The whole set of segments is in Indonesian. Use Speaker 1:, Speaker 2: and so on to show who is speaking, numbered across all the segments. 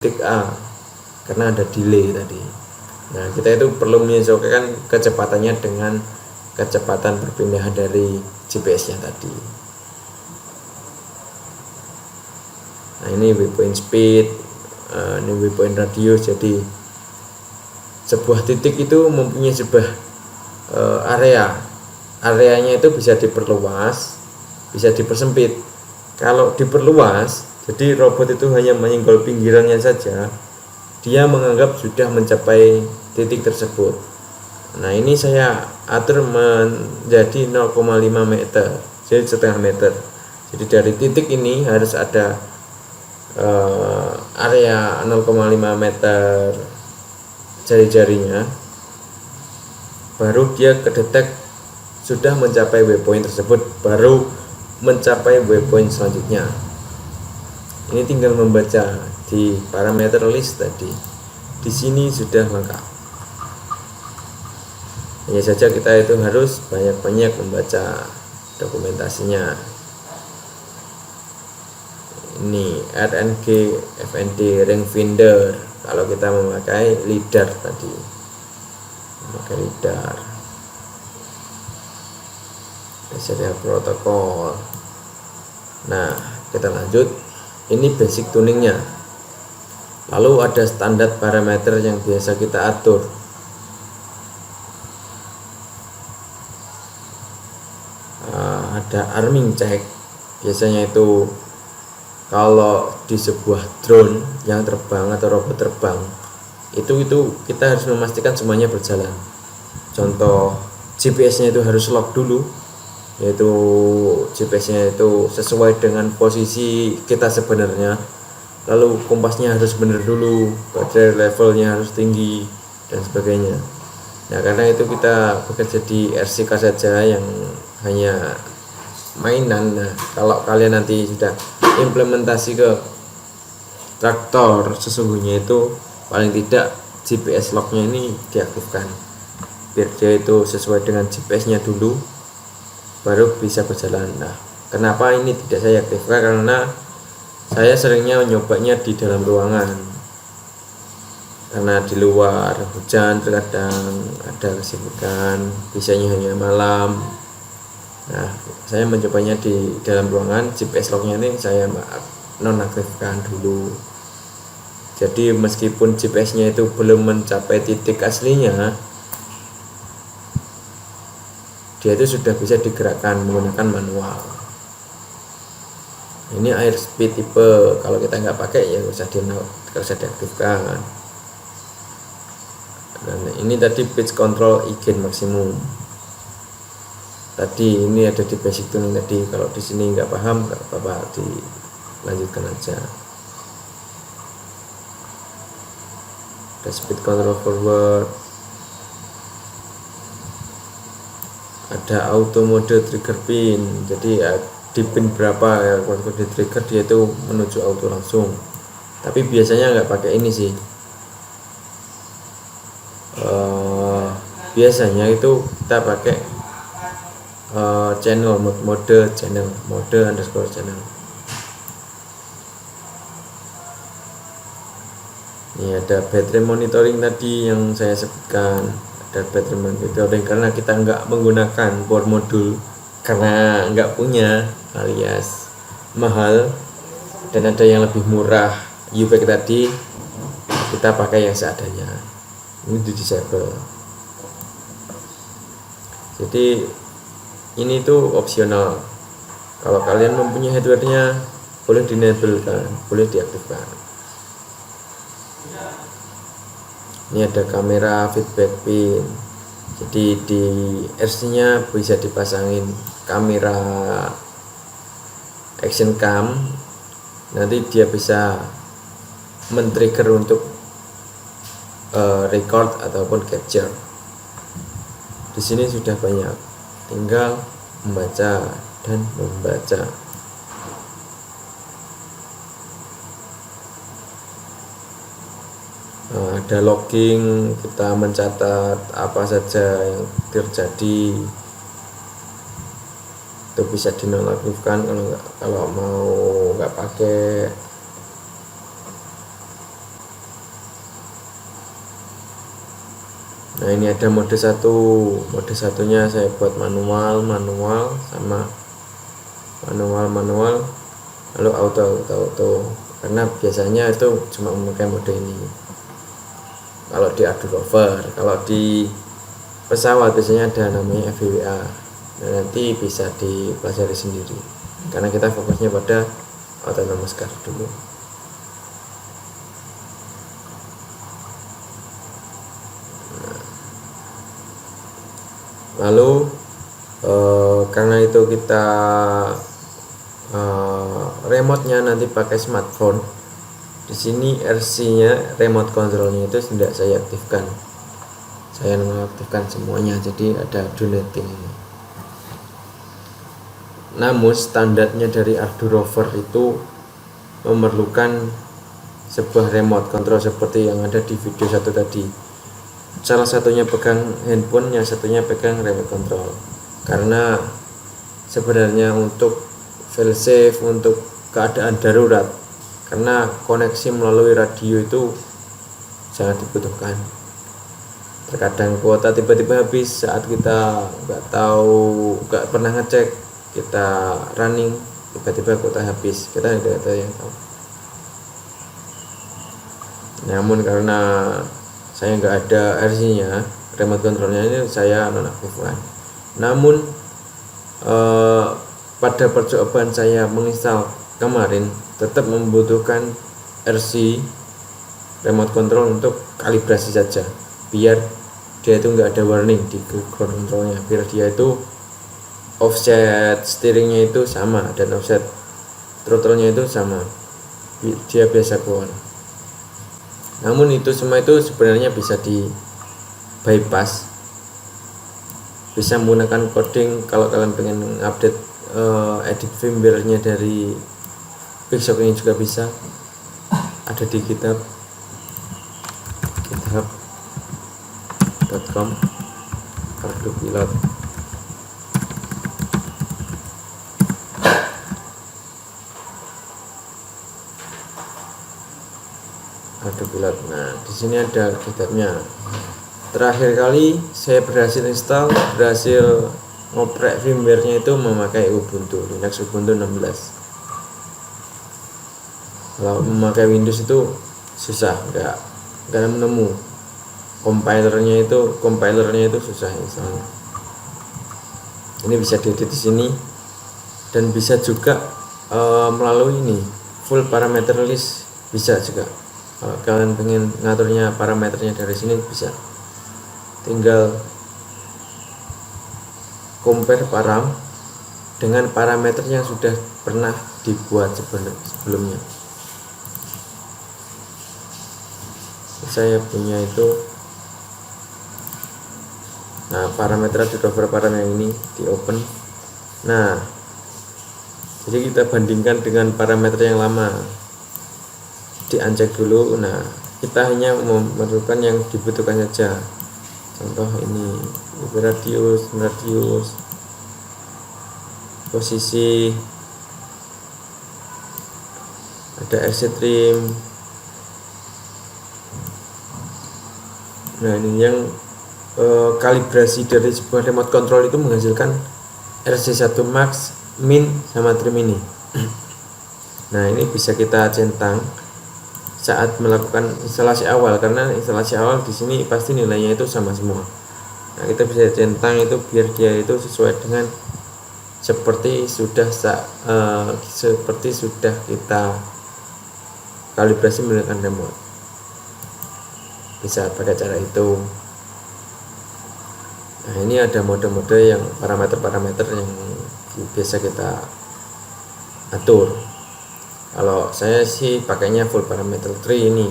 Speaker 1: titik A karena ada delay tadi. Nah, kita itu perlu menyesuaikan kecepatannya dengan kecepatan perpindahan dari GPS-nya tadi. Nah, ini waypoint speed, ini waypoint radius. Jadi sebuah titik itu mempunyai sebuah areanya itu bisa diperluas, bisa dipersempit. Kalau diperluas, jadi robot itu hanya menyenggol pinggirannya saja, dia menganggap sudah mencapai titik tersebut. Nah, ini saya atur menjadi 0,5 meter, jadi setengah meter. Jadi dari titik ini harus ada area 0,5 meter jari-jarinya, baru dia kedetek sudah mencapai waypoint tersebut, baru mencapai waypoint selanjutnya. Ini tinggal membaca di parameter list tadi. Di sini sudah lengkap. Hanya saja kita itu harus banyak-banyak membaca dokumentasinya. Ini RNG FND ring finder kalau kita memakai lidar tadi, memakai lidar. Serial protokol. Nah, kita lanjut. Ini basic tuningnya. Lalu ada standar parameter yang biasa kita atur. Ada arming check. Biasanya itu kalau di sebuah drone yang terbang atau robot terbang, itu kita harus memastikan semuanya berjalan. Contoh, GPS-nya itu harus lock dulu, yaitu GPS-nya itu sesuai dengan posisi kita sebenarnya. Lalu kompasnya harus benar dulu, baterai levelnya harus tinggi dan sebagainya. Nah, karena itu kita bekerja di RCK saja yang hanya mainan. Nah, kalau kalian nanti sudah implementasi ke traktor, sesungguhnya itu paling tidak GPS locknya ini diaktifkan, biar dia itu sesuai dengan GPS-nya dulu, baru bisa berjalan. Nah, kenapa ini tidak saya aktifkan? Karena saya seringnya menyobanya di dalam ruangan, karena di luar hujan, terkadang ada kesibukan, biasanya hanya malam. Nah, saya mencobanya di dalam ruangan. GPS locknya ini saya nonaktifkan dulu. Jadi meskipun GPS-nya itu belum mencapai titik aslinya, dia itu sudah bisa digerakkan menggunakan manual. Ini air speed tipe, kalau kita nggak pakai ya nggak usah diaktifkan. Dan ini tadi pitch control again maksimum. Tadi ini ada di basic tuning tadi. Kalau di sini nggak paham nggak apa-apa, dilanjutkan aja. Ada speed control forward, ada auto mode trigger pin. Jadi di pin berapa ya waktu di trigger dia itu menuju auto langsung. Tapi biasanya nggak pakai ini sih. Biasanya itu kita pakai channel mode underscore channel. Ini ada battery monitoring tadi yang saya sebutkan. Ada battery monitoring karena kita nggak menggunakan power module, karena nggak punya alias mahal, dan ada yang lebih murah UPack tadi, kita pakai yang seadanya. Ini di disable. Jadi ini tuh opsional. Kalau kalian mempunyai hardware-nya, boleh di-enablekan, boleh diaktifkan. Ini ada kamera feedback pin. Jadi di RC-nya bisa dipasangin kamera action cam. Nanti dia bisa men-trigger untuk record ataupun capture. Di sini sudah banyak, tinggal membaca dan membaca. Ada logging, kita mencatat apa saja yang terjadi. Itu bisa dinonaktifkan kalau mau nggak pakai. Nah ini ada mode satunya saya buat manual sama manual lalu auto, karena biasanya itu cuma memakai mode ini kalau di Ardour Rover. Kalau di pesawat biasanya ada namanya FWA. Nah, nanti bisa dipelajari sendiri karena kita fokusnya pada autonomous car dulu. Lalu karena itu kita remote-nya nanti pakai smartphone. Di sini RC-nya, remote control-nya itu tidak saya aktifkan. Saya mengaktifkan semuanya, jadi ada do nothing ini. Namun standarnya dari Ardour Rover itu memerlukan sebuah remote control seperti yang ada di video satu tadi. Salah satunya pegang handphone, yang satunya pegang remote control. Karena sebenarnya untuk failsafe, untuk keadaan darurat, karena koneksi melalui radio itu sangat dibutuhkan. Terkadang kuota tiba-tiba habis saat kita nggak pernah ngecek, kita running tiba-tiba kuota habis, kita tidak ada yang tahu. Namun karena saya nggak ada RC-nya, remote controlnya ini saya nonaktifkan. Namun pada percobaan saya menginstal kemarin tetap membutuhkan RC remote control untuk kalibrasi saja, biar dia itu nggak ada warning di ground controlnya, biar dia itu offset steeringnya itu sama dan offset throttle-nya itu sama, dia biasa keluar. Namun itu semua itu sebenarnya bisa di bypass, bisa menggunakan coding. Kalau kalian pengen update edit firmware-nya dari Pixoq ini juga bisa, ada di github.com Ardour Pilot. Nah, di sini ada github-nya. Terakhir kali saya berhasil install, berhasil ngoprek firmware-nya itu memakai Ubuntu, Linux Ubuntu 16. Kalau memakai Windows itu susah, nggak menemu. Compilernya itu susah installnya. Ini bisa diedit di sini dan bisa juga melalui ini full parameter list, bisa juga. Kalau kalian pengen ngaturnya parameternya dari sini bisa, tinggal compare param dengan parameter yang sudah pernah dibuat sebelumnya. Saya punya itu, nah parameter ada beberapa param yang ini di open. Nah jadi kita bandingkan dengan parameter yang lama, di uncheck dulu. Nah kita hanya memerlukan yang dibutuhkan saja. Contoh ini radius, posisi, ada RC trim. Nah ini yang kalibrasi dari sebuah remote control itu menghasilkan RC1 max, min, sama trim ini. Nah ini bisa kita centang saat melakukan instalasi awal, karena instalasi awal di sini pasti nilainya itu sama semua. Nah kita bisa centang itu biar dia itu sesuai dengan seperti sudah kita kalibrasi menggunakan remote. Bisa pakai cara itu. Nah ini ada mode-mode yang parameter-parameter yang biasa kita atur. Kalau saya sih pakainya full parameter tree ini.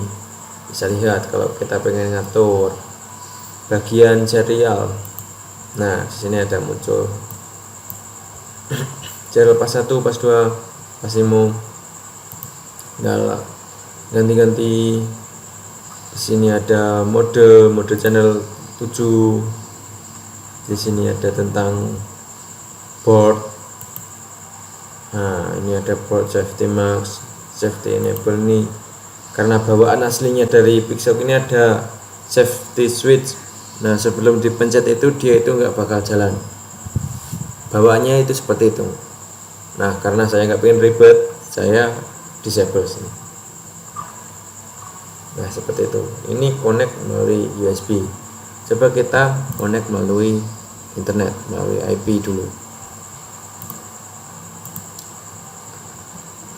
Speaker 1: Bisa lihat kalau kita pengen ngatur bagian serial. Nah, di sini ada muncul serial pas 1, pas 2, pasimo. Nah, ganti-ganti. Di sini ada mode channel 7. Di sini ada tentang board. Nah ini ada board safety max, safety enable ini karena bawaan aslinya dari Pixoq ini ada safety switch. Nah sebelum dipencet itu dia itu nggak bakal jalan, bawaannya itu seperti itu. Nah karena saya nggak pengen ribet, saya disable sini. Nah seperti itu. Ini connect melalui USB. Coba kita connect melalui internet, melalui IP dulu.